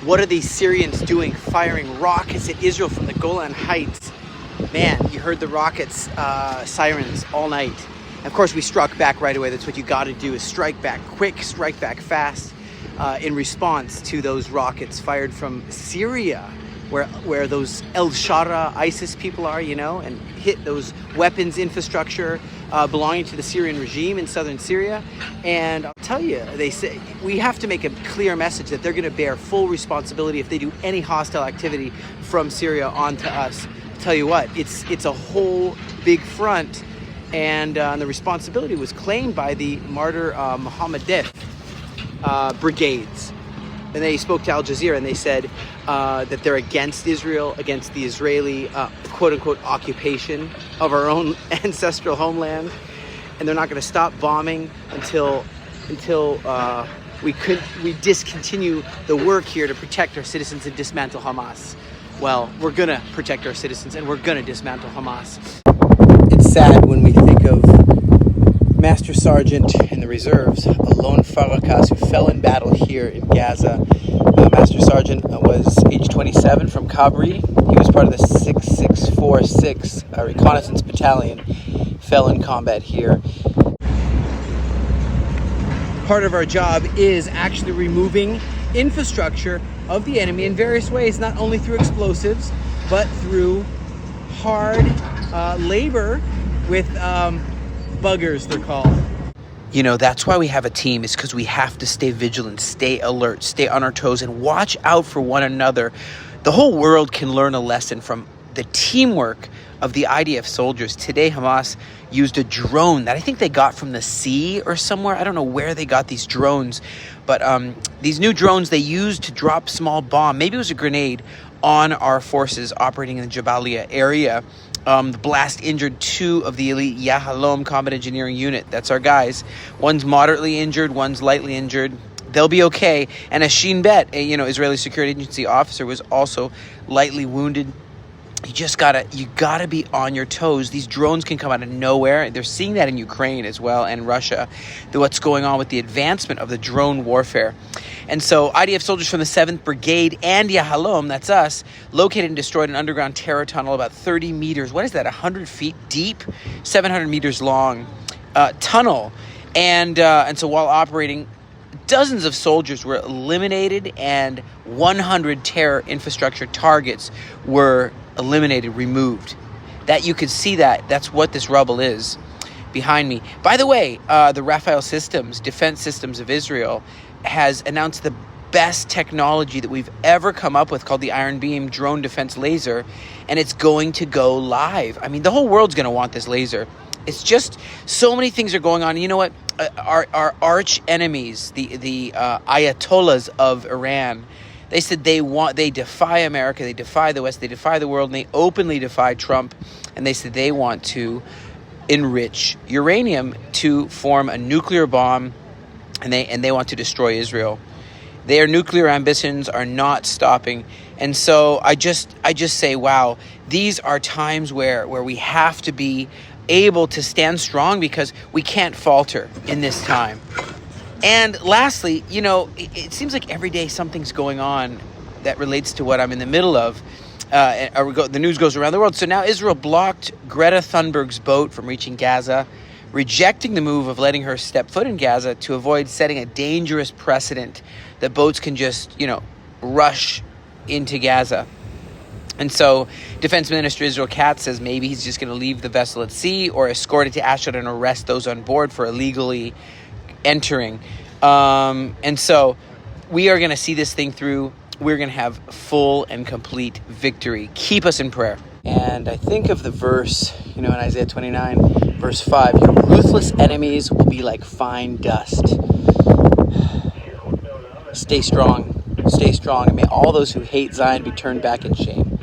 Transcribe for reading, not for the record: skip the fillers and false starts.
What are these Syrians doing, firing rockets at Israel from the Golan Heights? Man, you heard the rockets, sirens all night. And of course, we struck back right away. That's what you got to do, is strike back quick, strike back fast in response to those rockets fired from Syria, where those El Shara ISIS people are, and hit those weapons infrastructure belonging to the Syrian regime in southern Syria. And I'll tell you, they say we have to make a clear message that they're going to bear full responsibility if they do any hostile activity from Syria onto us. I'll tell you what, it's a whole big front, and the responsibility was claimed by the martyr Mohammed brigades. And they spoke to Al Jazeera, and they said that they're against Israel, against the Israeli quote-unquote occupation of our own ancestral homeland, and they're not going to stop bombing until we discontinue the work here to protect our citizens and dismantle Hamas. Well, we're going to protect our citizens, and we're going to dismantle Hamas. It's sad when we think of Master Sergeant in the reserves, Alon Farakas, who fell in battle here in Gaza. Master Sergeant was age 27 from Kabri. He was part of the 6646 reconnaissance battalion, fell in combat here. Part of our job is actually removing infrastructure of the enemy in various ways, not only through explosives, but through hard labor with buggers, they're called. That's why we have a team, is because we have to stay vigilant, stay alert, stay on our toes, and watch out for one another. The whole world can learn a lesson from the teamwork of the IDF soldiers. Today, Hamas used a drone that I think they got from the sea or somewhere. I don't know where they got these drones, but these new drones they used to drop small bomb, maybe it was a grenade, on our forces operating in the Jabalia area. The blast injured 2 of the elite Yahalom combat engineering unit. That's our guys. One's moderately injured, one's lightly injured. They'll be okay. And a Shin Bet, a Israeli security agency officer, was also lightly wounded. You gotta be on your toes. These drones can come out of nowhere. They're seeing that in Ukraine as well, and Russia. What's going on with the advancement of the drone warfare. And so IDF soldiers from the 7th Brigade and Yahalom, that's us, located and destroyed an underground terror tunnel about 30 meters. What is that, 100 feet deep? 700 meters long tunnel. And so while operating, dozens of soldiers were eliminated, and 100 terror infrastructure targets were eliminated, removed. That you could see that's what this rubble is behind me. By the way, the Rafael Systems, defense systems of Israel, has announced the best technology that we've ever come up with, called the Iron Beam drone defense laser, and it's going to go live. I mean, the whole world's going to want this laser. It's just so many things are going on. You know what? Our arch enemies, the Ayatollahs of Iran, they said they defy America, they defy the West, they defy the world, and they openly defy Trump. And they said they want to enrich uranium to form a nuclear bomb, and they want to destroy Israel. Their nuclear ambitions are not stopping. And so I just say, wow, these are times where we have to be able to stand strong, because we can't falter in this time. And lastly, it seems like every day something's going on that relates to what I'm in the middle of. The news goes around the world. So now Israel blocked Greta Thunberg's boat from reaching Gaza, rejecting the move of letting her step foot in Gaza to avoid setting a dangerous precedent that boats can just, rush into Gaza. And so Defense Minister Israel Katz says maybe he's just going to leave the vessel at sea or escort it to Ashdod and arrest those on board for illegally entering. And so we are going to see this thing through. We're going to have full and complete victory. Keep us in prayer. And I think of the verse, in Isaiah 29, verse 5, your ruthless enemies will be like fine dust. Stay strong, and may all those who hate Zion be turned back in shame.